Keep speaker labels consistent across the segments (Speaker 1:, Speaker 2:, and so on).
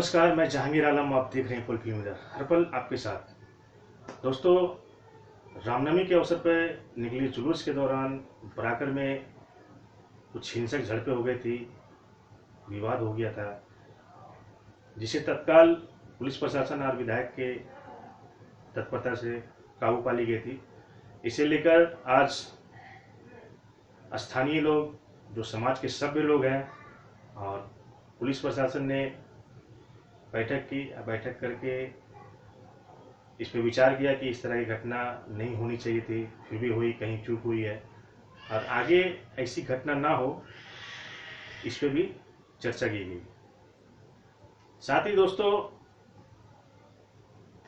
Speaker 1: नमस्कार, मैं जहांगीर आलम। आप देख रहे हैं फुल फिल्म मीडिया, हर पल आपके साथ। दोस्तों, रामनवमी के अवसर पर निकली जुलूस के दौरान बराकर में कुछ हिंसक झड़पें हो गई थी, विवाद हो गया था, जिसे तत्काल पुलिस प्रशासन और विधायक के तत्परता से काबू पा ली गई थी। इसे लेकर आज स्थानीय लोग, जो समाज के सभ्य लोग हैं, और पुलिस प्रशासन ने बैठक की। बैठक करके इस पर विचार किया कि इस तरह की घटना नहीं होनी चाहिए थी, फिर भी हुई, कहीं चूक हुई है, और आगे ऐसी घटना ना हो, इस पर भी चर्चा की गई। साथ ही दोस्तों,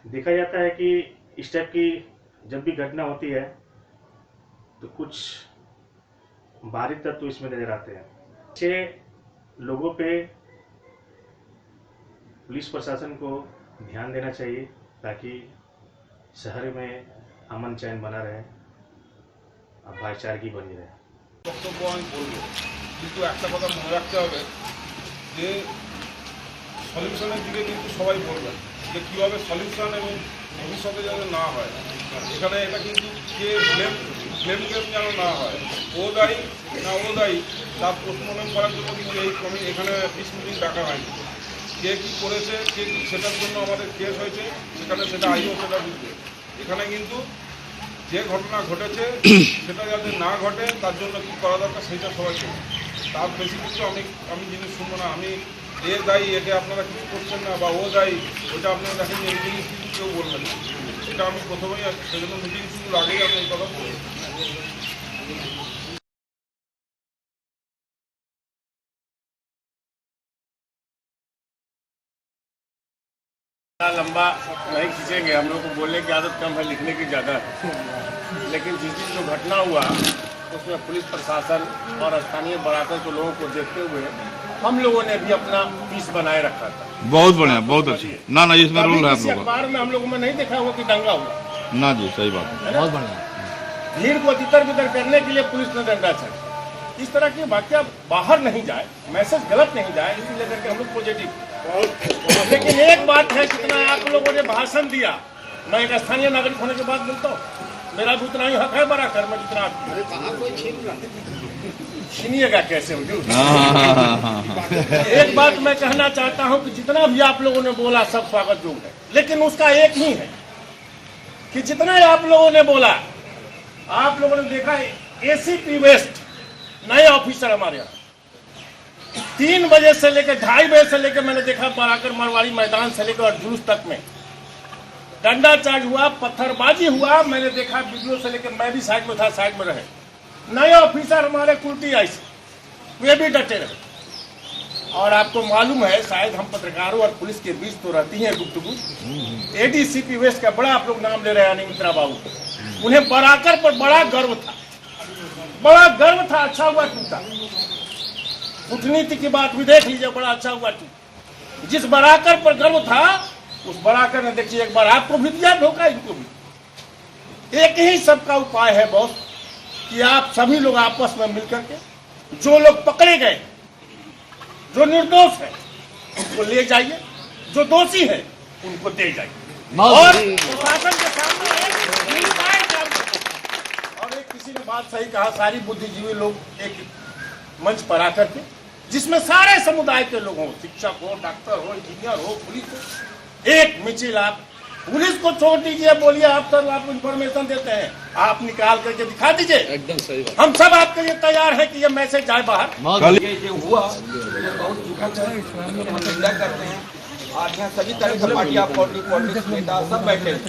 Speaker 1: देखा जाता है कि इस टाइप की जब भी घटना होती है तो कुछ बाहरी तत्व इसमें नजर आते हैं। अच्छे लोगों पे पुलिस प्रशासन को ध्यान देना चाहिए ताकि शहर में अमन चैन बना रहे और भाईचारगी बनी रहे।
Speaker 2: বক্তব্য আমি বলবো, কিন্তু একটা কথা মনে রাখতে হবে যে সলিউশনের দিকে কিন্তু সবাই বলবেন যে কীভাবে সলিউশন এবং ভবিষ্যতে যেন না হয়। এখানে এটা কিন্তু কে ব্লেম গেম যেন না হয়, ও দায়ী না ও দায়ী তার পোস্টমর্টম করার জন্য কিন্তু এই কমিটি এখানে পিস মিটিং ডাকা হয়নি। কে কী করেছে, কে সেটার জন্য আমাদের কেস হয়েছে, সেখানে সেটা আইও সেটা বুঝবে। এখানে কিন্তু যে ঘটনা ঘটেছে সেটা যাতে না ঘটে তার জন্য কী করা দরকার সেটা সবাই করবে। তার বেশি কিছু আমি জিনিস শুনবো না। আমি এ দায়ী, একে আপনারা কিছু করছেন না, বা ও দায়ী, ওটা আপনারা দেখেন এই জিনিস কিন্তু কেউ বলবেন না। এটা আমি প্রথমেই সেজন্য মিটিং শুরুর আগেই আমি এই কথা বলি।
Speaker 3: लंबा नहीं खींचेंगे, हम लोग को बोलने की आदत कम है, लिखने की ज़्यादा है। लेकिन जिस दिन जो घटना हुआ उसमें पुलिस प्रशासन और स्थानीय बराकर के लोगों को देखते हुए हम लोगों ने भी अपना पीस बनाए रखा था।
Speaker 4: बहुत बढ़िया, बहुत अच्छी। ना इसमें रूल है आप लोगों का।
Speaker 3: अखबार में हम लोगों में नहीं देखा हुआ कि दंगा हुआ।
Speaker 4: ना जी, सही बात है।
Speaker 3: बहुत बढ़िया। भीड़ को तितर बितर करने के लिए पुलिस ने डंडा चढ़ा। इस तरह की वाक्य बाहर नहीं जाए, मैसेज गलत नहीं जाए, इसी लेकर के हम लोग पॉजिटिव। लेकिन एक बात है, जितना आप लोगों ने भाषण दिया, मैं एक स्थानीय नागरिक होने के बाद बोलता हूँ, मेरा भी उतना ही हक है बराकर में जितना छीनिएगा कैसे हुजूर। एक बात मैं कहना चाहता हूँ कि जितना भी आप लोगों ने बोला सब स्वागत योग्य है, लेकिन उसका एक ही है कि जितना आप लोगों ने बोला, आप लोगों ने देखा एसीपी वेस्ट नए ऑफिसर हमारे यहाँ 3 बजे से लेकर 2:30 बजे से लेकर मैंने देखा बराकर मरवाड़ी मैदान से लेकर और जुलूस तक में डंडा चार्ज हुआ, पत्थरबाजी हुआ। मैंने देखा वीडियो से लेकर, मैं भी साइड में था, साइड में रहे नए ऑफिसर हमारे कुर्ती आई से, वे भी डटे रहे। और आपको मालूम है, शायद हम पत्रकारों और पुलिस के बीच तो रहती है गुफ्तगू। एडीसीपी वेस्ट का बड़ा आप लोग नाम ले रहे हैं, अनिमित्रा बाबू, उन्हें बराकर पर बड़ा गर्व था, बड़ा गर्व था। अच्छा हुआ टूटा, कूटनीति की बात भी देख लीजिए, बड़ा अच्छा हुआ टूटा। जिस बराकर पर गर्व था, उस बराकर ने देखिए एक बार आपको भी दिया धोखा, इनको भी। एक ही सबका उपाय है बॉस, कि आप सभी लोग आपस में मिलकर के जो लोग पकड़े गए, जो निर्दोष है, उनको ले जाइए, जो दोषी है उनको दे जाइए, और प्रशासन के सामने एक किसी ने बात सही कहा, सारी बुद्धिजीवी लोग एक मंच पर आकर के, जिसमें सारे समुदाय के लोग हों, शिक्षक हो, डॉक्टर हो, इंजीनियर हो, पुलिस हो, एक मिचिल आप पुलिस को छोड़ दीजिए, बोलिए आप सर, आप इंफॉर्मेशन देते हैं, आप निकाल करके दिखा दीजिए, एकदम सही। हम सब आपके लिए तैयार है कि ये मैसेज जाए बाहर।
Speaker 5: ये जो हुआ बहुत दुखद है, हम निंदा करते हैं। और यहाँ सभी तरह की पार्टियाँ, पॉलिटिक्स नेता सब बैठे हैं।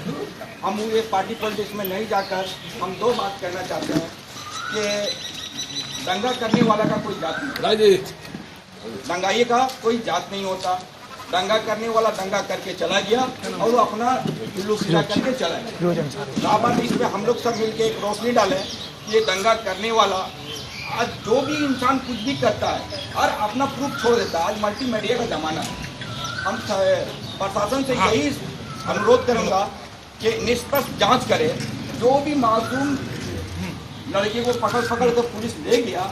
Speaker 5: हम ये पार्टी पॉलिटिक्स में नहीं जाकर हम 2 बात कहना चाहते हैं कि दंगा करने वाला का कोई जात नहीं, दंगाई का कोई जात नहीं होता। दंगा करने वाला दंगा करके चला गया और वो अपना जुलूस सीधा करके चला गया। अब इसमें हम लोग सब मिलकर एक रोशनी डालें कि ये दंगा करने वाला आज जो भी इंसान कुछ भी करता है और अपना प्रूफ छोड़ देता है। आज मल्टीमीडिया का ज़माना है। हम प्रशासन से यही अनुरोध करूँगा कि निष्पक्ष जांच करे। जो भी मासूम लड़की को पकड़ कर पुलिस ले गया,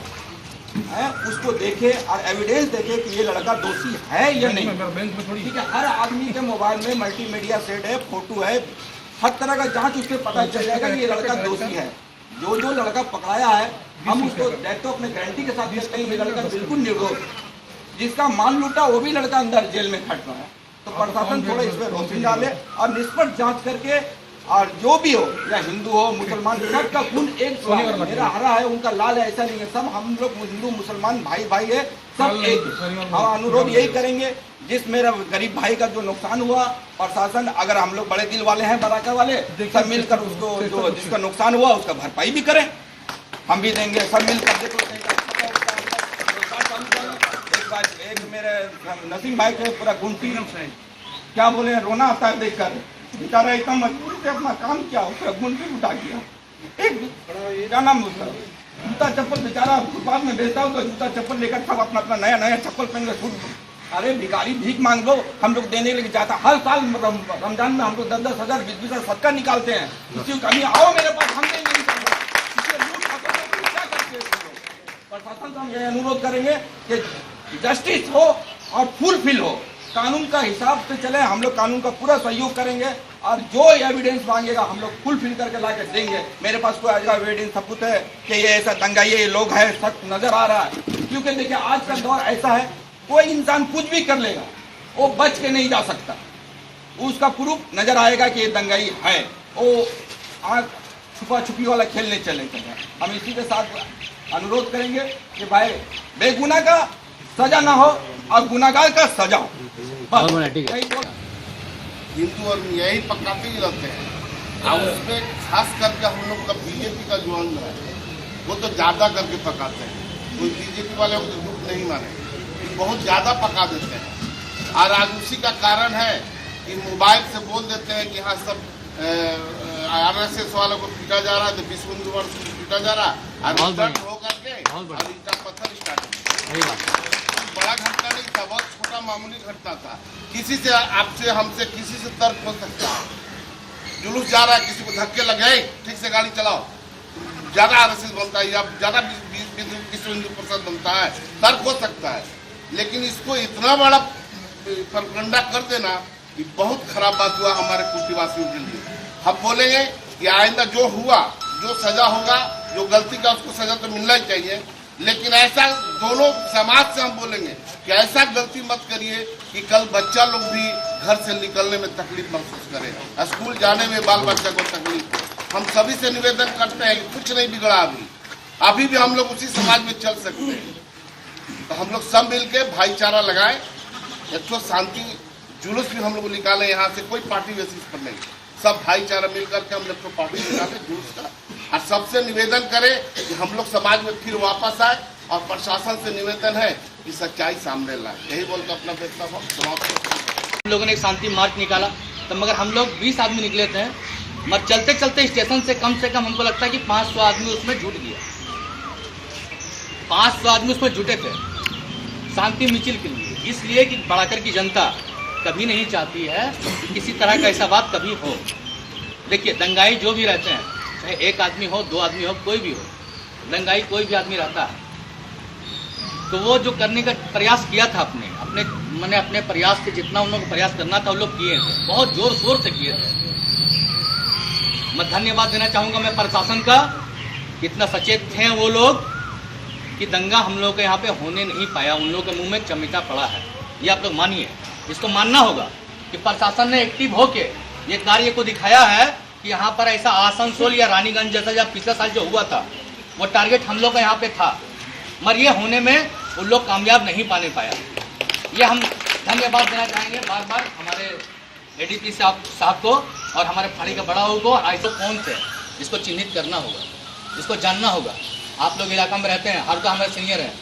Speaker 5: है उसको देखे और एविडेंस देखे कि ये लड़का दोषी है या नहीं। ठीक है, हर आदमी के मोबाइल में मल्टीमीडिया सेट है, फोटो है, हर तरह का जांच उससे पता चल जाएगा कि ये लड़का दोषी है। जो लड़का पकड़ाया है हम उसको तो अपने गारंटी के साथ कहते हैं ये लड़का बिल्कुल निर्दोष। जिसका माल लूटा वो भी लड़का अंदर जेल में खट रहा है। तो प्रशासन थोड़ा इसमें रोशनी डाले और निष्पक्ष जांच करके, और जो भी हो या हिंदू हो मुसलमान सबका खून एक मेरा हरा है उनका लाल है ऐसा नहीं है। सब हम लोग हिंदू मुसलमान भाई भाई है, सब एक। हम अनुरोध यही करेंगे जिस मेरा गरीब भाई का जो नुकसान हुआ, प्रशासन अगर हम लोग बड़े दिल वाले हैं बराका वाले, सब मिलकर उसको जो जिसका नुकसान हुआ उसका भरपाई भी करें, हम भी देंगे सब मिलकर। देखो एक मेरे नसीम भाई के पूरा गुंटी क्या बोले रोना आता है देखकर, बेचारा इतना मजबूरी से अपना काम किया, उसका गुंटी उठा दिया। एक क्या नाम उसका जूता चप्पल बेचारा फुटपाथ में बेचता हो तो जूता चप्पल लेकर सब अपना अपना नया चप्पल पहन कर छूट। अरे भिखारी भीख मांग लो, हम लोग देने के लिए जाता। हर साल रमजान में हम लोग 10-10 हज़ार 20-20 हज़ार सदका निकालते हैं। किसी को कमी आओ मेरे पास, हम देंगे। प्रशासन से हम यह अनुरोध करेंगे कि जस्टिस हो और फुलफिल हो, कानून का हिसाब से चले। हम लोग कानून का पूरा सहयोग करेंगे और जो एविडेंस मांगेगा हम लोग फुलफिल करके लाके देंगे। मेरे पास कोई आज का एविडेंस सबूत है कि ये ऐसा दंगा ये लोग है, सब नजर आ रहा है। क्योंकि देखिए आज का दौर ऐसा है, कोई इंसान कुछ भी कर लेगा, वो बच के नहीं जा सकता। उसका प्रूफ नजर आएगा कि ये दंगाई है, वो आँख छुपा छुपी वाला खेलने चले। हम इसी के साथ अनुरोध करेंगे कि भाई बेगुनाह का सजा ना हो और गुनाहगार का सजा हो।
Speaker 6: हिंदू और यही पकाते ही रहते हैं। और उसमें खास करके हम लोग का बीजेपी का जो अंग है वो तो ज्यादा करके पकाते हैं। कोई बीजेपी वाले को तो दुख नहीं माने, बहुत ज्यादा पका देते हैं। और आज उसी का कारण है कि मोबाइल से बोल देते हैं कि हाँ सब RSS वालों को पीटा जा रहा है, तो विश्व हिंदू वर्ष को पीटा जा रहा है और होकर के और ईटा पत्थर स्टार्ट। बड़ा घटना नहीं था, बहुत छोटा मामूली घटना था। किसी से आपसे हमसे किसी से तर्क हो सकता है। जुलूस जा रहा है, किसी को धक्के लग गए, ठीक से गाड़ी चलाओ, ज्यादा RSS बनता है या ज्यादा विश्व हिंदू परिषद बनता है, तर्क हो सकता है। लेकिन इसको इतना बड़ा प्रकंडा कर देना ये बहुत खराब बात हुआ हमारे कुटीवासियों के लिए। हम बोलेंगे कि आइंदा जो हुआ, जो सजा होगा, जो गलती का उसको सजा तो मिलना ही चाहिए। लेकिन ऐसा दोनों समाज से हम बोलेंगे कि ऐसा गलती मत करिए कि कल बच्चा लोग भी घर से निकलने में तकलीफ महसूस करे, स्कूल जाने में बाल बच्चा को तकलीफ। हम सभी से निवेदन करते हैं कि कुछ नहीं बिगड़ा, अभी भी हम लोग उसी समाज में चल सकते हैं। तो हम लोग सब मिलके भाईचारा लगाए, एक तो शांति जुलूस भी हम लोग निकाले यहाँ से, कोई पार्टी बेसिस पर नहीं, सब भाईचारा मिलकर के हम लोग तो पार्टी निकाले जुलूस का। और सबसे निवेदन करें कि हम लोग समाज में फिर वापस आए और प्रशासन से निवेदन है कि सच्चाई सामने लाए। यही बोलकर अपना वक्तव्य समाप्त।
Speaker 7: हम लोगों ने एक शांति मार्च निकाला, तो मगर हम लोग 20 आदमी निकले थे, मगर चलते चलते स्टेशन से कम हमको लगता है कि 500 आदमी उसमें जुट गया। 500 आदमी उसमें जुटे थे शांति मिছিল के लिए, इसलिए कि बड़ाकर की जनता कभी नहीं चाहती है कि किसी तरह का ऐसा बात कभी हो। देखिए दंगाई जो भी रहते हैं, चाहे एक आदमी हो, 2 आदमी हो, कोई भी हो, दंगाई कोई भी आदमी रहता है, तो वो जो करने का प्रयास किया था अपने प्रयास से जितना उन लोगों को प्रयास करना था वो लोग किए थे, बहुत जोर शोर से किए थे। मैं धन्यवाद देना चाहूँगा मैं प्रशासन का, इतना सचेत थे वो लोग कि दंगा हम लोग के यहाँ पे होने नहीं पाया। उन लोगों के मुंह में चमेटा पड़ा है, ये आप लोग मानिए, इसको मानना होगा कि प्रशासन ने एक्टिव होके ये कार्य को दिखाया है कि यहाँ पर ऐसा आसनसोल या रानीगंज जैसा जब पिछले साल जो हुआ था वो टारगेट हम लोग का यहाँ पे था, मगर ये होने में उन लोग कामयाब नहीं पाने पाया। ये हम धन्यवाद देना चाहेंगे बार बार हमारे ADP साहब को और हमारे फाड़ी का बड़ा को। ऐसे कौन थे इसको चिन्हित करना होगा, इसको जानना होगा। आप लोग इलाका में रहते हैं, हर तो हमारे सीनियर हैं,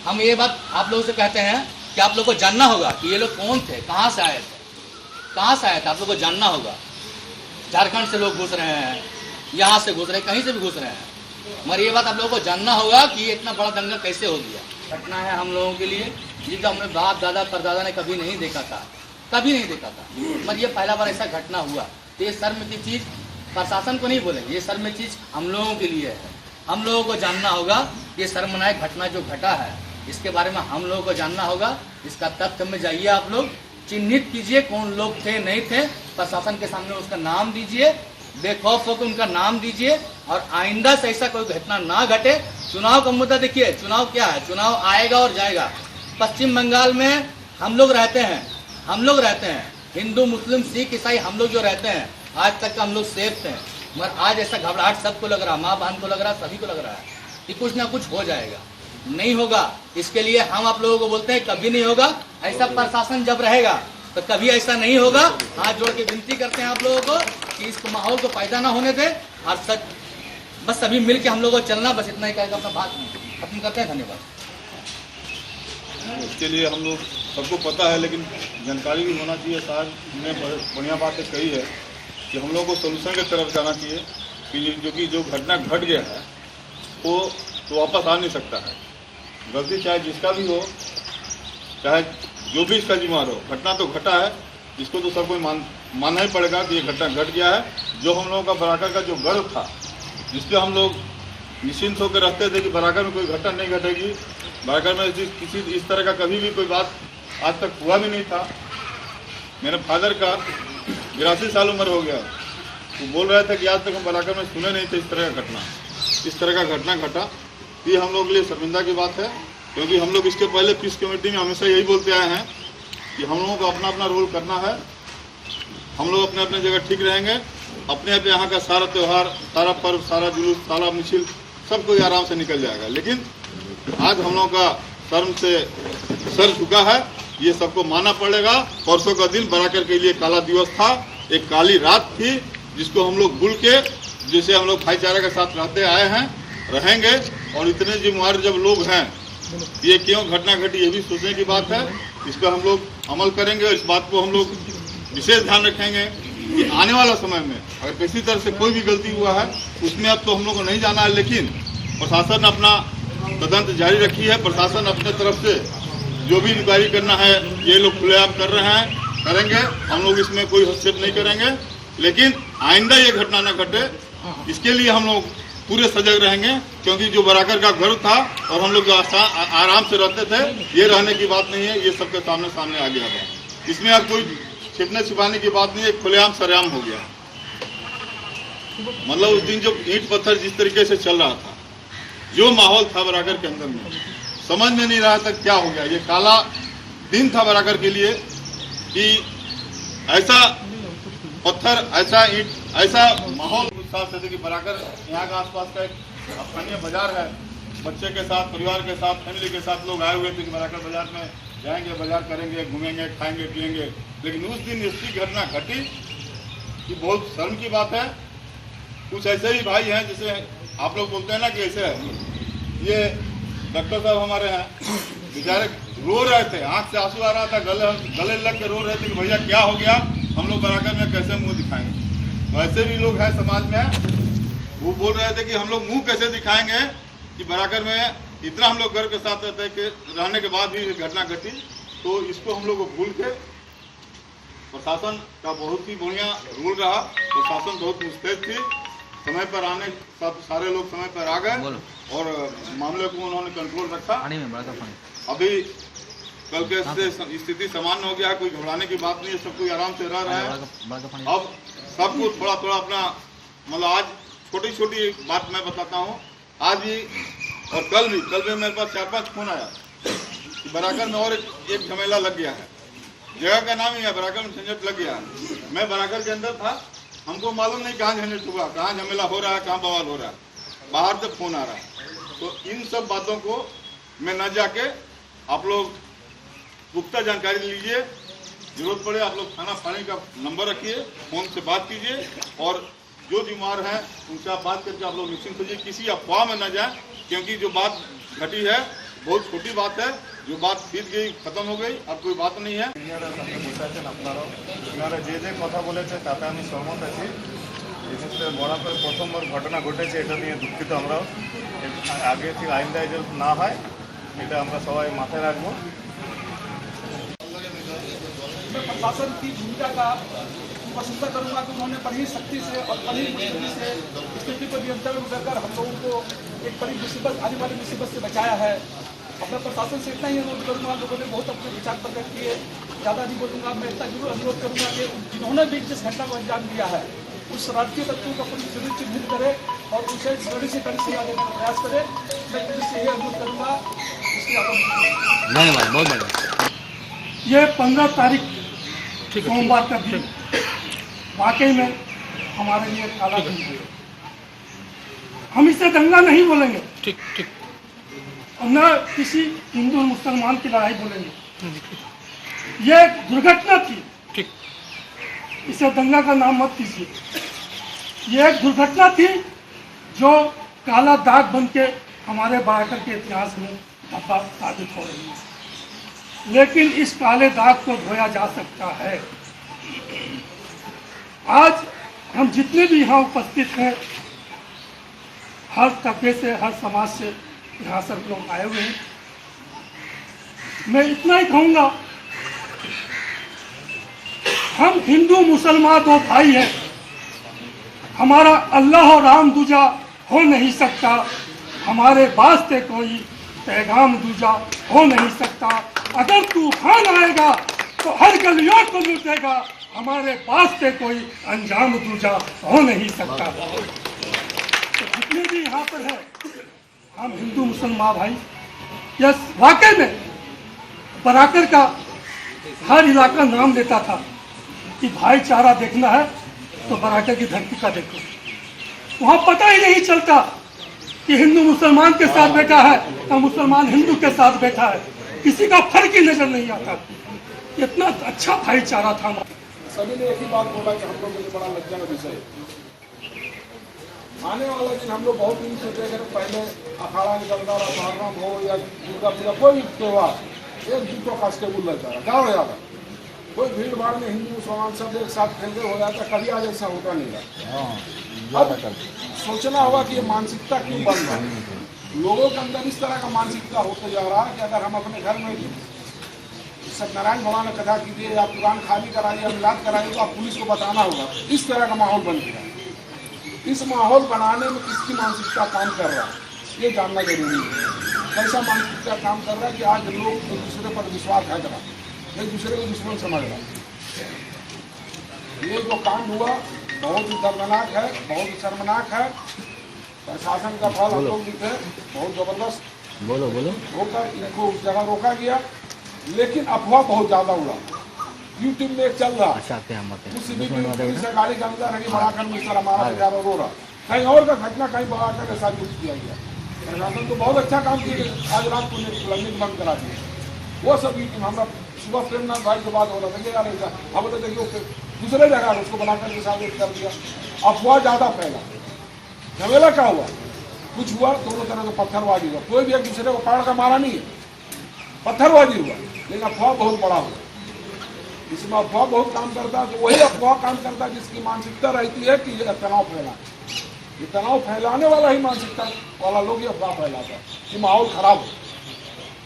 Speaker 7: हम ये बात आप लोगों से कहते हैं कि आप लोग को जानना होगा कि ये लोग कौन थे, कहाँ से आए थे, आप लोग को जानना होगा। झारखंड से लोग घुस रहे हैं, यहाँ से घुस रहे हैं, कहीं से भी घुस रहे हैं, मगर ये बात आप लोगों को जानना होगा कि ये इतना बड़ा दंगा कैसे हो गया। घटना है हम लोगों के लिए जिसका हमने बाप दादा परदादा ने कभी नहीं देखा था, मगर ये पहला बार ऐसा घटना हुआ। तो ये शर्म की चीज़ प्रशासन को नहीं बोलेंगे, ये शर्म की चीज़ हम लोगों के लिए है हम लोगों को जानना होगा ये शर्मनाक घटना जो घटा है इसके बारे में हम लोगों को जानना होगा। इसका तथ्य में जाइए, आप लोग चिन्हित कीजिए कौन लोग थे नहीं थे, प्रशासन के सामने उसका नाम दीजिए, बेखौफ होकर उनका नाम दीजिए और आइंदा से ऐसा कोई घटना ना घटे। चुनाव का मुद्दा देखिए, चुनाव क्या है, चुनाव आएगा और जाएगा। पश्चिम बंगाल में हम लोग रहते हैं, हिंदू मुस्लिम सिख ईसाई हम लोग जो रहते हैं, आज तक हम लोग सेफ थे, मगर आज ऐसा घबराहट सबको लग रहा, माँ बहन को लग रहा, सभी को लग रहा है कि कुछ ना कुछ हो जाएगा। नहीं होगा, इसके लिए हम आप लोगों को बोलते हैं कभी नहीं होगा। ऐसा प्रशासन जब रहेगा तो कभी ऐसा नहीं होगा। हाथ जोड़ के विनती करते हैं आप लोगों को कि इस माहौल को पैदा ना होने दें और बस सभी मिलकर हम लोगों को चलना, बस इतना ही कहकर अपना बात खत्म करते हैं। धन्यवाद।
Speaker 8: इसके लिए हम लोग सबको पता है, लेकिन जानकारी भी होना चाहिए। साहब ने बढ़िया बात कही है कि हम लोग को सोल्यूशन की तरफ जाना चाहिए कि जो घटना घट गया है वो तो वापस आ नहीं सकता है। गलती चाहे जिसका भी हो, चाहे जो भी इसका जिम्मेदार हो, घटना तो घटा है, इसको तो सबको मानना ही पड़ेगा कि ये घटना घट गया है। जो हम लोगों का बराकर का जो गर्व था, जिसपे हम लोग निश्चिंत होकर रहते थे कि बराकर में कोई घटना नहीं घटेगी, बराकर में किसी इस तरह का कभी भी कोई बात आज तक हुआ भी नहीं था। मेरे फादर का 82 साल उम्र हो गया, वो बोल रहे थे कि आज तक हम बराकर में सुने नहीं थे इस तरह का घटना। इस तरह का घटना घटा, ये हम लोग के लिए शर्मिंदा की बात है, क्योंकि हम लोग इसके पहले पीस कमेटी में हमेशा यही बोलते आए हैं कि हम लोगों को अपना अपना रोल करना है। हम लोग अपने अपने जगह ठीक रहेंगे, अपने अपने यहाँ का सारा त्यौहार, सारा पर्व, सारा जुलूस, सारा मिছিল सब कोई आराम से निकल जाएगा। लेकिन आज हम लोगों का शर्म से सर झुका है, ये सबको मानना पड़ेगा। परसों का दिन बराकर के लिए काला दिवस था, एक काली रात थी, जिसको हम लोग भूल के, जिसे हम लोग भाईचारा के साथ रहते आए हैं, रहेंगे। और इतने जिम्मेदार जब लोग हैं, ये क्यों घटना घटी ये भी सोचने की बात है। इस पर हम लोग अमल करेंगे और इस बात को हम लोग विशेष ध्यान रखेंगे कि आने वाला समय में अगर किसी तरह से कोई भी गलती हुआ है उसमें अब तो हम लोग को नहीं जाना है, लेकिन प्रशासन अपना तदंत जारी रखी है। प्रशासन अपने तरफ से जो भी इंक्वायरी करना है ये लोग खुलेआम कर रहे हैं, करेंगे। हम लोग इसमें कोई हस्तक्षेप नहीं करेंगे, लेकिन आइंदा ये घटना न घटे इसके लिए हम लोग पूरे सजग रहेंगे, क्योंकि जो बराकर का गर्व था और हम लोग जो आराम से रहते थे, ये रहने की बात नहीं है। ये सबके सामने आ गया था। इसमें अब कोई छिपने छिपाने की बात नहीं है, खुलेआम सरेआम हो गया। मतलब उस दिन जो ईंट पत्थर जिस तरीके से चल रहा था, जो माहौल था बराकर के अंदर में, समझ में नहीं रहा था क्या हो गया। ये काला दिन था बराकर के लिए कि ऐसा पत्थर, ऐसा ईंट, ऐसा माहौल उत्साह से कि बराकर यहाँ का आसपास का एक स्थानीय बाजार है, बच्चे के साथ, परिवार के साथ, फैमिली के साथ लोग आए हुए थे कि बराकर बाजार में जाएंगे, बाजार करेंगे, घूमेंगे, खाएंगे, पिएंगे। लेकिन उस दिन ऐसी घटना घटी कि बहुत शर्म की बात है। कुछ ऐसे ही भाई हैं जिसे आप लोग बोलते हैं ना कि ऐसे है। ये डॉक्टर साहब हमारे हैं, बेचारे रो रहे थे, आंख से आंसू आ रहा था, गले लग के रो रहे थे कि भैया क्या हो गया, हम लोग बराकर में कैसे मुंह दिखाएंगे। तो ऐसे भी लोग हैं समाज में, वो बोल रहे थे कि हम लोग मुंह कैसे दिखाएंगे कि बराकर में इतना हम लोग गर्व के साथ रहते हैं कि रहने के बाद भी घटना घटी। तो इसको हम लोग को भूल के प्रशासन का बहुत ही बढ़िया रोल रहा। प्रशासन बहुत मुस्तैद थी, समय पर आने सारे लोग समय पर आ गए और मामले को उन्होंने कंट्रोल रखा। अभी कल के स्थिति सामान्य हो गया, कोई घबराने की बात नहीं है, सब कोई आराम से रह रहा है। अब सबको थोड़ा थोड़ा अपना, मतलब आज छोटी छोटी बात मैं बताता हूँ। आज भी और कल भी मेरे पास 4-5 फोन आया कि बराकर में और एक झमेला लग गया है। जगह का नाम ही है, बराकर में झंझट लग गया है। मैं बराकर के अंदर था, हमको मालूम नहीं कहाँ झंझट हुआ, कहाँ झमेला हो रहा है, कहाँ बवाल हो रहा है, बाहर से फोन आ रहा है। तो इन सब बातों को मैं न जाके आप लोग पुख्ता जानकारी लीजिए, जरूरत पड़े आप लोग थाना फानी का नंबर रखिए, फोन से बात कीजिए और जो बीमार हैं उनसे आप बात करके आप लोग निश्चिंत होइए, किसी अफवाह में न जाए। क्योंकि जो बात घटी है बहुत छोटी बात है, जो बात बीत गई खत्म हो गई, अब कोई बात नहीं है।
Speaker 1: আপনারা যে কথা বলেছে তাতে আমি সহমত আছি। জিনিসটা বরাবর প্রথমবার ঘটনা ঘটেছে, এটা নিয়ে দুঃখিত আমরাও। আগে থেকে আইনটা যেন না হয় এটা আমরা সবাই মাথায় রাখবো।
Speaker 5: प्रशासन की भूमिका का
Speaker 9: प्रशंसा करूंगा कि उन्होंने बड़ी शक्ति से और बड़ी मुश्किल से स्थिति को नियंत्रण में कर हम लोगों को एक बड़ी मुसीबत, आने वाली मुसीबत से बचाया है। अपने प्रशासन से इतना ही अनुरोध करूंगा, लोगों ने बहुत अपने विचार प्रकट किए, ज़्यादा नहीं बोलूँगा। मैं इतना जरूर अनुरोध करूंगा कि जिन्होंने भी जिस घटना को अंजाम दिया है उस राजकीय तत्वों को पुलिस जरूर चिन्हित करे और उसे कड़ी से कड़ी सजा देने का प्रयास करे। मैं पुलिस से यही अनुरोध करूंगा। इसके
Speaker 7: धन्यवाद, बहुत बढ़िया।
Speaker 10: ये 15 तारीख सोमवार का दिन वाकई में हमारे लिए काला दिन है। हम इसे दंगा नहीं बोलेंगे,
Speaker 7: ठीक ठीक,
Speaker 10: और न किसी हिंदू मुसलमान की लड़ाई बोलेंगे। ये एक दुर्घटना थी,
Speaker 7: ठीक,
Speaker 10: इसे दंगा का नाम मत कीजिए। ये एक दुर्घटना थी जो काला दाग बन के हमारे बराकर के इतिहास में धब्बा साबित हो रही है, लेकिन इस काले दाग को धोया जा सकता है। आज हम जितने भी यहाँ उपस्थित हैं, हर तबके से, हर समाज से यहाँ सब लोग आए हुए हैं। मैं इतना ही कहूँगा, हम हिंदू मुसलमान दो भाई हैं। हमारा अल्लाह और राम दूजा हो नहीं सकता, हमारे वास्ते कोई पैगाम दूजा हो नहीं सकता। अगर तूफान आएगा तो हर गलियों को लूटेगा, हमारे वास्ते कोई अंजाम दूजा हो नहीं सकता। तो जितने भी यहाँ पर है, हम हिंदू मुसलमान भाई, यस वाकई में बराकर का हर इलाका नाम लेता था कि भाईचारा देखना है तो बराकर की धरती का देखो। वहाँ पता ही नहीं चलता कि हिंदू मुसलमान के साथ बैठा है या मुसलमान हिंदू के साथ बैठा है, किसी का फर्क ही नजर नहीं आता। इतना अच्छा भाईचारा था।
Speaker 2: सभी ने एक ही बात बोला कि हम लोग के लिए बड़ा लज्जा का विषय आने वाला दिन। हम लोग बहुत दिन सोचे अगर पहले अखाड़ा निकलता रहा, मुहर्रम हो या दुर्गा पूजा, कोई त्योहार एक दिन को खास के बुल रहता है, क्या हो जाता, कोई भीड़ भाड़ में हिंदू मुसलमान सब एक साथ खेल हो जाता। कभी आज ऐसा होता नहीं रहा। अब सोचना होगा कि ये मानसिकता क्यों बन रहा है। लोगों के अंदर इस तरह का मानसिकता होता जा रहा है कि अगर हम अपने घर में सत्यनारायण भगवान की कथा कीजिए या कुरान खाली कराइए या मिलाद कराइए तो आप पुलिस को बताना होगा। इस तरह का माहौल बन गया। इस माहौल बनाने में किसकी मानसिकता काम कर रहा है ये जानना जरूरी है। कैसा मानसिकता काम कर रहा है कि आज लोग एक दूसरे पर विश्वास है रहा, एक दूसरे को दुश्मन समझ रहा। ये जो कांड हुआ बहुत ही दर्दनाक है, बहुत ही शर्मनाक है। प्रशासन का फल हम लोग भी थे, बहुत जबरदस्त
Speaker 7: बोलो बोलो
Speaker 2: होकर इनको उस जगह रोका गया, लेकिन अफवाह बहुत ज्यादा उड़ा। यूट्यूब में एक चल रहा उस पुलिस से गाड़ी के अंदर है बड़ाकर में सर हमारा बेचारा रो रहा, कहीं और का घटना कहीं बड़ाकर के साथ युक्त किया गया। प्रशासन तो बहुत अच्छा काम किया, आज रात को लंबित बंद करा दिए। वो सब हमारा सुबह प्रेमनाथ भाई के बाद हो रहा था यार ऐसा, अब तो देखिए दूसरे जगह उसको बनाकर के साथ कर दिया। अफवाह ज्यादा फैला। झमेला क्या हुआ, कुछ हुआ दोनों तरह से पत्थरबाजी हुआ। कोई भी एक दूसरे को पकड़ का मारा नहीं है, पत्थरबाजी हुआ, लेकिन अफवाह बहुत बड़ा हुआ। इसमें अफवाह बहुत काम करता है। तो वही अफवाह काम करता है जिसकी मानसिकता रहती है कि ये तनाव फैला, ये तनाव फैलाने वाला ही मानसिकता वाला लोग ये अफवाह फैलाता है कि माहौल खराब हो।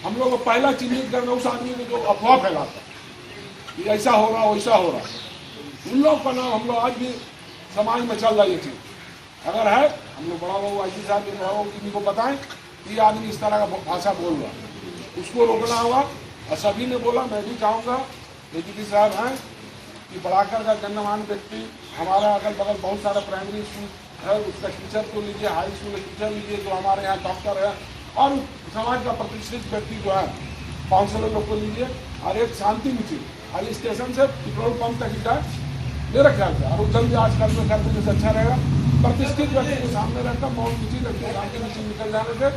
Speaker 2: हम लोग को पहला चिन्हित करना उस आदमी को जो अफवाह फैलाता कि ऐसा हो रहा वैसा हो रहा, उन लोग का नाम हम लोग आज भी समाज में चल रहा है। ये चीज अगर है हम लोग बड़ा बाबू आई साहब किसी को बताएं कि ये आदमी इस तरह का भाषा बोल रहा, उसको रोकना होगा। और सभी ने बोला, मैं भी चाहूँगा एजीपी साहब हैं कि बड़ाकर का गण्यमान्य व्यक्ति हमारा अगल बगल बहुत सारा प्राइमरी स्कूल है, उसका टीचर को लीजिए, हाई स्कूल का टीचर लीजिए जो हमारे यहाँ डॉक्टर है, और समाज का प्रतिष्ठित व्यक्ति जो है काउंसलर लोग को लीजिए। और एक शांति मिचिल खाली स्टेशन से पेट्रोल पंप तक ही जाए मेरा ख्याल से, और जल्दी आजकल में कर देने से अच्छा रहेगा। प्रतिष्ठित व्यक्ति के सामने रहकर मौत मिचिल शांति मिचिल निकल जाने से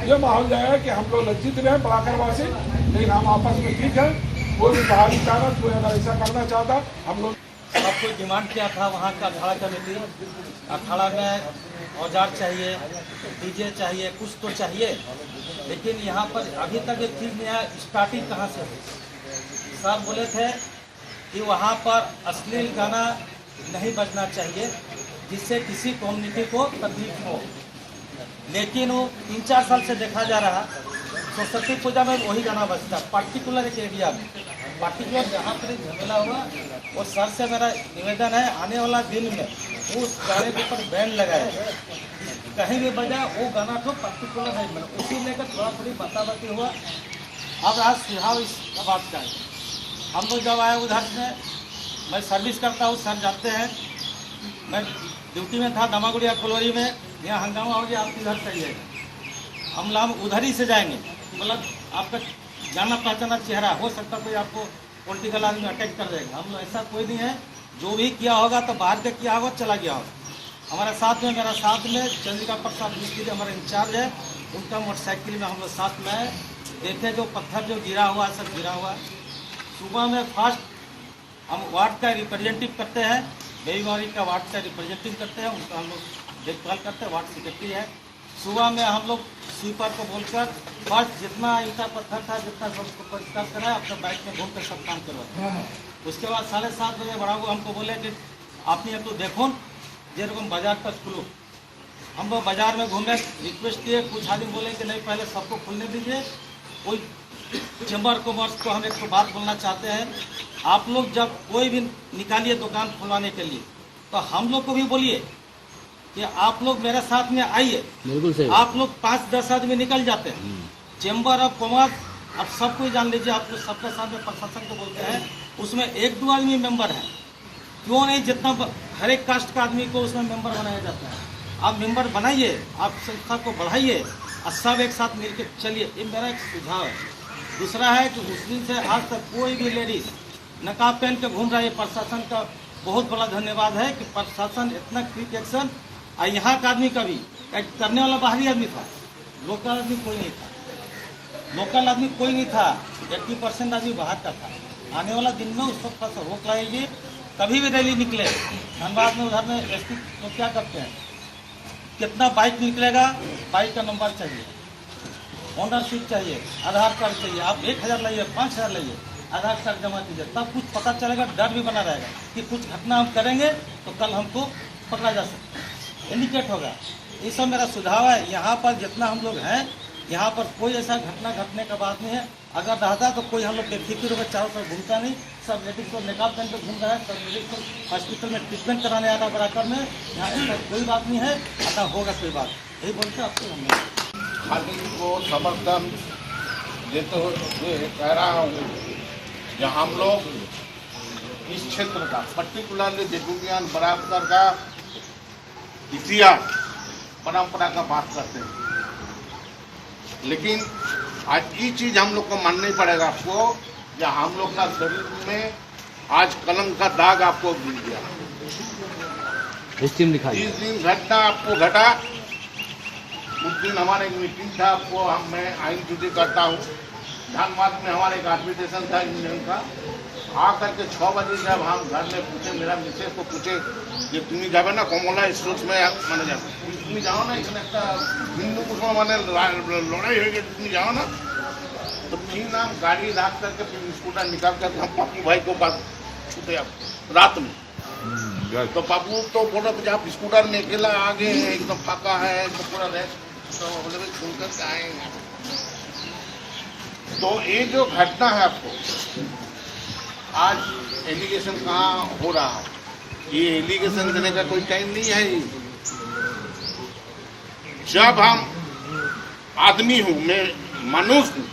Speaker 2: ये माहौल जाएगा कि हम लोग लज्जित रहे बड़ाकर वासी, लेकिन हम आपस में ठीक है। कोई भी बाहरी कारण कोई अगर ऐसा करना चाहता हम लोग।
Speaker 11: आपको डिमांड किया था वहाँ का अखाड़ा कमेटी, अखाड़ा में औजार चाहिए, डीजे चाहिए, कुछ तो चाहिए, लेकिन यहाँ पर अभी तक एक चीज़ नहीं है। स्टार्टिंग कहाँ से हुई? सर बोले थे कि वहाँ पर अश्लील गाना नहीं बजना चाहिए जिससे किसी कम्युनिटी को तकलीफ हो, लेकिन वो 3-4 साल से देखा जा रहा सरस्वती पूजा में वही गाना बजता, पर्टिकुलर एक एरिया में, पर्टिकुलर जहाँ पर झमेला हुआ और सर से मेरा निवेदन है, आने वाला दिन में उस गाने के ऊपर बैन लगाए, कहीं भी बजा वो गाना तो पर्टिकुलर है, उसी लेकर थोड़ा थोड़ी बाताबाती हुआ। अब आज सुझाव इस बात का है, हम लोग जब आए उधर से, मैं सर्विस करता हूँ, सर जानते हैं, मैं ड्यूटी में था दामागुड़िया फुलवरी में, यहाँ हंगामा हो गया, आप इधर चलिएगा, हम उधर ही से जाएंगे, मतलब आपका जाना पहचाना चेहरा हो सकता, कोई आपको पॉलिटिकल आदमी अटैक कर देगा, हम लोग ऐसा कोई नहीं है, जो भी किया होगा तो बाहर का किया होगा, चला गया होगा। हमारे साथ में, मेरा साथ में चंद्रिका प्रसाद मिस्त्री हमारे इंचार्ज है, उनका मोटरसाइकिल में हम लोग साथ में देखे, जो पत्थर जो गिरा हुआ सब गिरा हुआ। सुबह में फर्स्ट हम वार्ड का रिप्रेजेंटेटिव करते हैं, बेईमारी का वार्ड का रिप्रेजेंटेटिव करते हैं, उनका हम लोग देखभाल करते हैं, वार्ड सेक्रेटरी है। सुबह में हम लोग स्वीपर को बोलकर फर्स्ट जितना ईटा पत्थर था, जितना सबको परिष्कार कराया, अपने बाइक में घूम कर सब काम करवाया। उसके बाद 7:30 बजे बड़ा हुआ हमको बोले कि आपने तो देखो जेरकम बाजार तक खुलो। हम लोग बाजार में घूमे, रिक्वेस्ट किए, कुछ आदमी बोले कि नहीं पहले सबको खुलने दीजिए। कोई चैम्बर कॉमर्स को हम एक तो बात बोलना चाहते हैं, आप लोग जब कोई भी निकालिए दुकान खुलवाने के लिए तो हम लोग को भी बोलिए कि आप लोग मेरे साथ में आइए। बिल्कुल सही। आप लोग 5-10 आदमी निकल जाते हैं, चैम्बर ऑफ कॉमर्स आप सब कोई जान लीजिए, आप लोग सबके साथ में प्रशासन को बोलते हैं, उसमें 1-2 आदमी मेंबर हैं, क्यों नहीं जितना हर एक कास्ट का आदमी को उसमें मेंबर बनाया जाता है। आप मेंबर बनाइए, आप संस्था को बढ़ाइए और सब एक साथ मिलकर चलिए, ये मेरा एक सुझाव है। दूसरा है कि उस दिन से आज तक कोई भी लेडीज नकाब पहन के घूम रहा है, प्रशासन का बहुत बड़ा धन्यवाद है कि प्रशासन इतना क्विक एक्शन, और यहाँ का आदमी का भी करने वाला बाहरी आदमी था, लोकल आदमी कोई नहीं था, लोकल आदमी कोई नहीं था, 80% आदमी बाहर का था। आने वाला दिन में उसको थोड़ा सा रोक लाएगी, कभी भी रैली निकले। धनबाद में उधर में एसपी तो क्या करते हैं, कितना बाइक निकलेगा, बाइक का नंबर चाहिए, ओनरशिप चाहिए, आधार कार्ड चाहिए, आप 1000 लाइए, 5000 लाइए, आधार कार्ड जमा कीजिए, तब कुछ पता चलेगा, डर भी बना रहेगा कि कुछ घटना हम करेंगे तो कल हमको पकड़ा जा सकता है, इंडिकेट होगा। ये सब मेरा सुझाव है। यहाँ पर जितना हम लोग हैं, यहाँ पर कोई ऐसा घटना घटने का बात नहीं है। अगर रहता तो कोई हम लोग बेफिक्र होकर चारों तरफ घूमता नहीं, सब लेडीज को निकाल पहन कर घूम रहा है, सब लेडीज को हॉस्पिटल में ट्रीटमेंट कराने आ रहा बराकर में, यहाँ ऐसा कोई बात नहीं है, अगर होगा कोई बात, यही बोलते आपको हमने
Speaker 6: खाली को समर्थन देते हुए कह रहा हूँ, जहाँ हम लोग इस क्षेत्र का पर्टिकुलरली बेगूनियान बराबर का इतिहास परंपरा का बात करते हैं, लेकिन आज ये चीज हम लोग को मानना ही पड़ेगा आपको, या हम लोग का शरीर में आज कलंक का दाग आपको गिर गया। इस दिन घटना आपको घटा, उस दिन हमारा एक मीटिंग था, आपको मैं आइन ड्यूटी करता हूँ, धनबाद में हमारा एक आर्बिट्रेशन था यूनियन का। आकर के 6 बजे जब हम घर में पूछे, मेरा मिसेज को पूछे कि तुम्हें जाबे ना कमला स्टोर्स में माने जाते, तुम्हें जाओ ना, इसमें हिंदू मुसलमान माने लड़ाई हो गई, तुम्हें जाओ ना। तो फिर हम गाड़ी राख करके फिर स्कूटर निकाल कर हम पप्पू भाई को पास छूटे रात में। तो पप्पू तो बोला आप स्कूटर में अकेला आगे है, एकदम फाका है, एकदम पूरा रेस्ट, तो बोले भाई सुन कर आएंगे। तो ये जो घटना है आपको आज एलिगेशन कहाँ हो रहा है, ये एलिगेशन देने का कोई टाइम नहीं है। जब हम आदमी हूं, मैं मनुष्य हूं,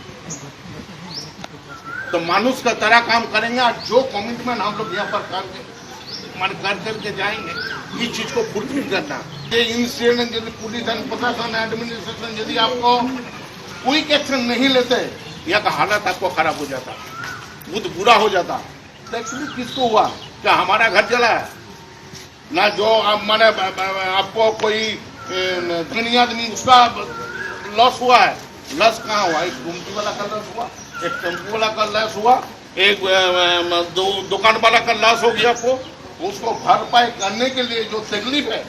Speaker 6: तो मनुष्य का तरह काम करेंगे, और जो कमिटमेंट हम लोग यहाँ पर कर करके जाएंगे, इस चीज को फुलफिल करना। ये इंसिडेंट यदि पुलिस प्रशासन एडमिनिस्ट्रेशन यदि आपको क्विक एक्शन नहीं लेते, यहाँ का हालत आपको खराब हो जाता, बहुत बुरा हो जाता। तो एक्चुअली किसको हुआ, क्या हमारा घर जला है ना, जो मैंने आपको कोई धनी आदमी उसका लॉस हुआ है, लॉस कहाँ हुआ, एक गुमटी वाला का लॉस हुआ, एक टेम्पो वाला का लॉस हुआ, एक दुकान वाला का लॉस हो गया। आपको उसको भरपाई करने के लिए जो तकलीफ है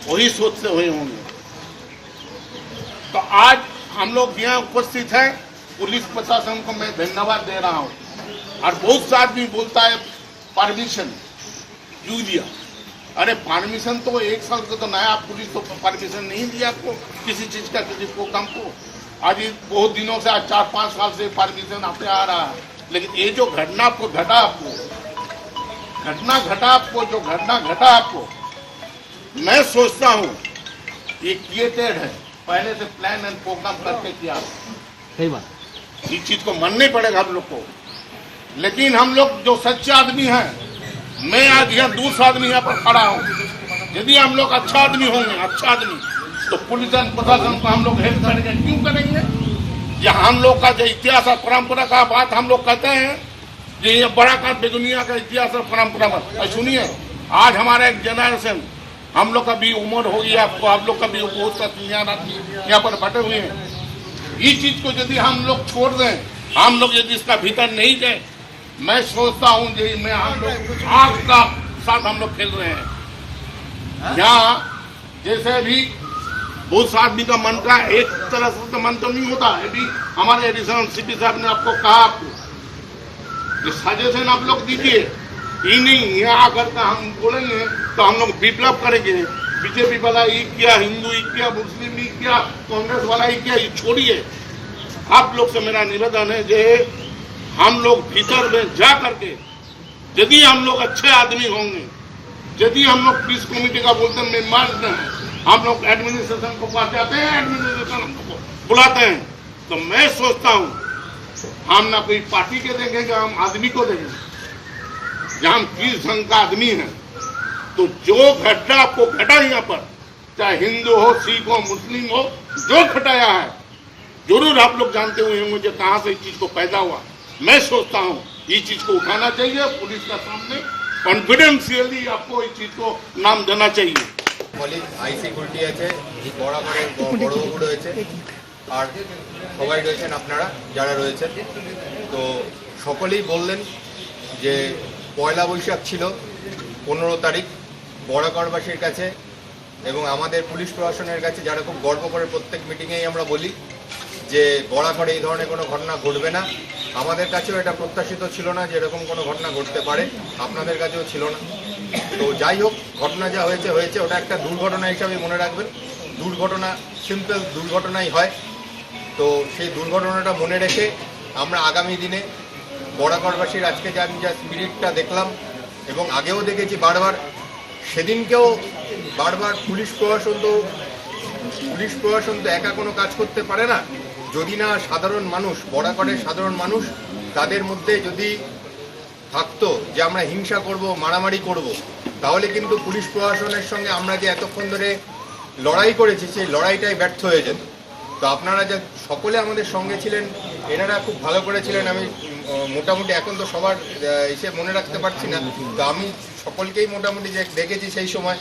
Speaker 6: वही सोच से हुए होंगे। तो आज हम लोग यहाँ उपस्थित हैं, पुलिस प्रशासन को मैं धन्यवाद दे रहा हूँ। और बहुत सा आदमी बोलता है परमिशन क्यों दिया, अरे परमिशन तो 1 साल का तो नया पुलिस तो परमिशन नहीं दिया आपको किसी चीज का, किसी प्रोग्राम को। आज बहुत दिनों से, आज 4-5 साल से परमिशन आते आ रहा है, लेकिन ये जो घटना आपको घटा आपको मैं सोचता हूँ ये क्रिएटेड है, पहले से प्लान एंड प्रोग्राम करके किया।
Speaker 11: सही बात।
Speaker 6: इस चीज को मानना ही पड़ेगा हम लोग को। लेकिन हम लोग जो सच्चे आदमी हैं, मैं आज यहाँ दूसरा आदमी यहाँ पर खड़ा हूँ, यदि हम लोग अच्छा आदमी होंगे, अच्छा आदमी, तो पुलिस प्रशासन को हम लोग हेल्प करेंगे। क्यों करेंगे? ये हम लोग का जो इतिहास और परंपरा का बात हम लोग कहते हैं, ये बड़ा का बेदुनिया का इतिहास और परंपरा। सुनिए, आज हमारा एक जनरेशन, हम लोग का भी उम्र होगी, आपको आप लोग का भी बहुत सा यहाँ पर बटे हुए हैं। इस चीज को यदि हम लोग छोड़ दें, हम लोग यदि इसका भीतर नहीं जाए, मैं सोचता हूँ जी मैं हम लोग आग का साथ हम लोग खेल रहे हैं। यहाँ जैसे भी बहुत सा आदमी का मन का एक तरह से तो मन तो नहीं होता है। भी हमारे एडिशनल सीपी साहब ने आपको कहा, आपको सजेशन आप लोग दीजिए। ये नहीं यहाँ आकर का हम बोलेंगे तो हम लोग विप्लव करेंगे। बीजेपी वाला ये किया, हिंदू ये किया, मुस्लिम ये किया, कांग्रेस वाला ये किया, ये छोड़िए। आप लोग से मेरा निवेदन है जो हम लोग भीतर में जा करके, यदि हम लोग अच्छे आदमी होंगे, यदि हम लोग पीस कमेटी का बोलते हैं मेंबर हैं, हम लोग एडमिनिस्ट्रेशन को पास जाते हैं, एडमिनिस्ट्रेशन हमको बुलाते हैं, तो मैं सोचता हूँ हम ना कोई पार्टी के देखेंगे, हम आदमी को देखेंगे। जहाँ हम किस ढंग का आदमी है, तो जो घटना आपको घटा यहाँ पर, चाहे हिंदू हो, सिख हो, मुस्लिम हो, जो घटाया है, जरूर आप लोग जानते हुए होंगे मुझे कहाँ से इस चीज को पैदा हुआ। मैं सोचता हूँ इस चीज को उठाना चाहिए, पुलिस का सामने कॉन्फिडेंशियली आपको इस चीज को नाम देना चाहिए।
Speaker 5: মলিক আই সিকিউরিটি আছে, বড়বাবু রয়েছে, আর সবাই রয়েছেন আপনারা যারা রয়েছেন। তো সকলেই বললেন যে পয়লা বৈশাখ ছিল 15 তারিখ, বড়াকরবাসীর কাছে এবং আমাদের পুলিশ প্রশাসনের কাছে, যারা খুব গর্ব করে প্রত্যেক মিটিংয়েই আমরা বলি যে বড়াকরে এই ধরনের কোনো ঘটনা ঘটবে না। আমাদের কাছেও এটা প্রত্যাশিত ছিল না যে এরকম কোনো ঘটনা ঘটতে পারে, আপনাদের কাছেও ছিল না। তো যাই হোক, ঘটনা যা হয়েছে হয়েছে, ওটা একটা দুর্ঘটনা হিসাবে মনে রাখবেন। দুর্ঘটনা সিম্পল দুর্ঘটনাই হয়। তো সেই দুর্ঘটনাটা মনে রেখে আমরা আগামী দিনে বড়াকরবাসীর আজকে যে আমি যা স্পিরিটটা দেখলাম এবং আগেও দেখেছি বারবার, সেদিনকেও বারবার পুলিশ প্রশাসন তো একা কোনো কাজ করতে পারে না। যদি না সাধারণ মানুষ, বড়াকরের সাধারণ মানুষ, তাদের মধ্যে যদি থাকতো যে আমরা হিংসা করব, মারামারি করব, তাহলে কিন্তু পুলিশ প্রশাসনের সঙ্গে আমরা যে এতক্ষণ ধরে লড়াই করেছি, সেই লড়াইটাই ব্যর্থ হয়ে যেত। তো আপনারা যে সকলে আমাদের সঙ্গে ছিলেন, এনারা খুব ভালো করেছিলেন। আমি মোটামুটি এখন তো সবার এসে মনে রাখতে পারছি না, তো আমি সকলকেই মোটামুটি যে দেখেছি সেই সময়,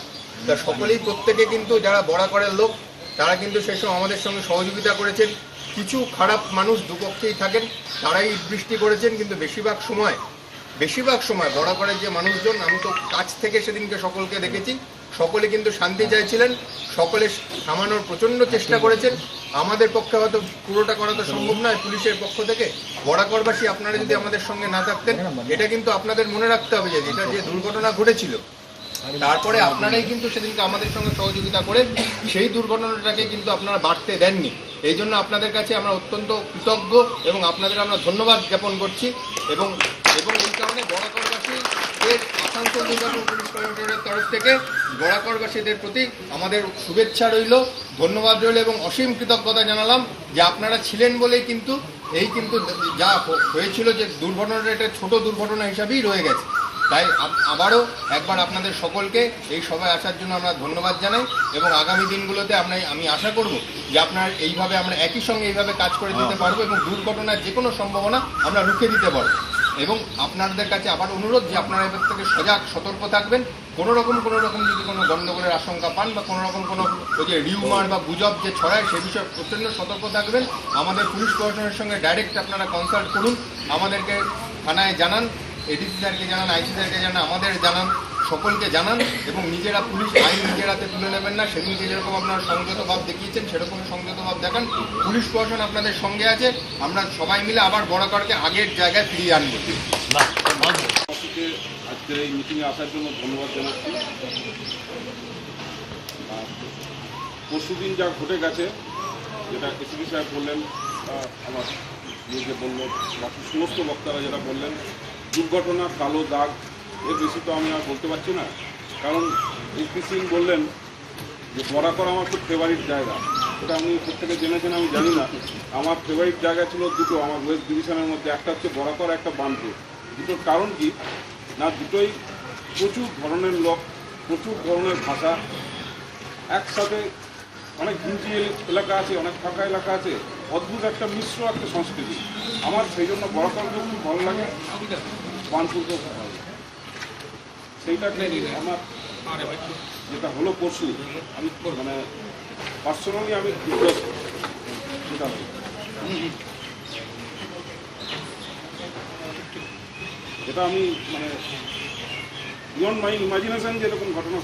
Speaker 5: তা সকলেই প্রত্যেকে কিন্তু যারা বড়াকরের লোক, তারা কিন্তু সেই সময় আমাদের সঙ্গে সহযোগিতা করেছেন। কিছু খারাপ মানুষ দুপক্ষেই থাকেন, তারাই বৃষ্টি করেছেন, কিন্তু বেশিরভাগ সময় বড়াকরের যে মানুষজন, আমি তো কাছ থেকে সেদিনকে সকলকে দেখেছি, সকলে কিন্তু শান্তি চাইছিলেন, সকলে থামানোর প্রচণ্ড চেষ্টা করেছেন। আমাদের পক্ষে হয়তো পুরোটা করা তো সম্ভব নয় পুলিশের পক্ষ থেকে। বড়াকরবাসী আপনারা যদি আমাদের সঙ্গে না থাকতেন, এটা কিন্তু আপনাদের মনে রাখতে হবে যে এটা যে দুর্ঘটনা ঘটেছিল, তারপরে আপনারাই কিন্তু সেদিনকে আমাদের সঙ্গে সহযোগিতা করে সেই দুর্ঘটনাটাকে কিন্তু আপনারা বাড়তে দেননি। এই জন্য আপনাদের কাছে আমরা অত্যন্ত কৃতজ্ঞ এবং আপনাদের আমরা ধন্যবাদ জ্ঞাপন করছি। এবং এই কারণে বড়াকরবাসীদের আসানসোল দুর্গাপুর পুলিশ কমিশনারের তরফ থেকে বড়াকরবাসীদের প্রতি আমাদের শুভেচ্ছা রইল, ধন্যবাদ রইল এবং অসীম কৃতজ্ঞতা জানালাম যে আপনারা ছিলেন বলেই কিন্তু যা হয়েছিল যে দুর্ঘটনাটা একটা ছোট দুর্ঘটনা হিসাবেই রয়ে গেছে। তাই আবারও একবার আপনাদের সকলকে এই সভায় আসার জন্য আমরা ধন্যবাদ জানাই এবং আগামী দিনগুলোতে আমি আশা করব যে আপনার এইভাবে আমরা একই সঙ্গে এইভাবে কাজ করে দিতে পারবো এবং দুর্ঘটনার যে কোনো সম্ভাবনা আমরা রুখে দিতে পারবো। এবং আপনাদের কাছে আবার অনুরোধ যে আপনারা এবার থেকে সজাগ সতর্ক থাকবেন। কোনো রকম যদি কোনো গণ্ডগোলের আশঙ্কা পান বা কোনো রকম কোনো ওই যে রিউমার বা গুজব যে ছড়ায়, সে বিষয়ে প্রচণ্ড সতর্ক থাকবেন। আমাদের পুলিশ প্রশাসনের সঙ্গে ডাইরেক্ট আপনারা কনসাল্ট করুন, আমাদেরকে থানায় জানান, এডিসি স্যারকে জানান, আইসি স্যারকে জানান, আমাদের জানান, সকলকে জানান এবং নিজেরা পুলিশ আইন নিজের হাতে তুলে নেবেন না। সেদিনকে যেরকম আপনারা সংযত ভাব দেখিয়েছেন সেরকম সংযত ভাব দেখান। পুলিশ প্রশাসন আপনাদের সঙ্গে আছে, আমরা সবাই মিলে আবার বড়াকরকে আগের জায়গায় ফিরিয়ে আনবো।
Speaker 2: আজকে এই মিটিংয়ে আসার জন্য ধন্যবাদ জানাচ্ছি। পরশুদিন যা ঘটে গেছে, যেটা এসিপি সাহেব বললেন, আমার যে বললো বাকি সমস্ত বক্তারা যেটা বললেন, দুর্ঘটনা, কালো দাগ, এর বেশি তো আমি আর বলতে পারছি না। কারণ এসপি সিং বললেন যে বরাকর আমার খুব ফেভারিট জায়গা। এটা আপনি প্রত্যেকে জেনেছেন আমি জানি না। আমার ফেভারিট জায়গা ছিল দুটো আমার ওয়েস্ট ডিভিশনের মধ্যে, একটা হচ্ছে বরাকর, একটা বানপুর। দুটোর কারণ কি না, দুটোই প্রচুর ধরনের লোক, প্রচুর ধরনের ভাষা, একসাথে অনেক ঘিঞ্জি এলাকা আছে, অনেক ফাঁকা এলাকা আছে, অদ্ভুত একটা মিশ্র একটা সংস্কৃতি। আমার সেই জন্য বরাকরকেও খুব ভালো লাগে, বানপুরকেও খুব ভালো লাগে। সেইটাকে আমার যেটা হলো পরশু, আমি মানে পার্সোনালি আমি সেটা এটা আমি মানে বিয়ন্ড মাই ইমাজিনেশন যেরকম ঘটনা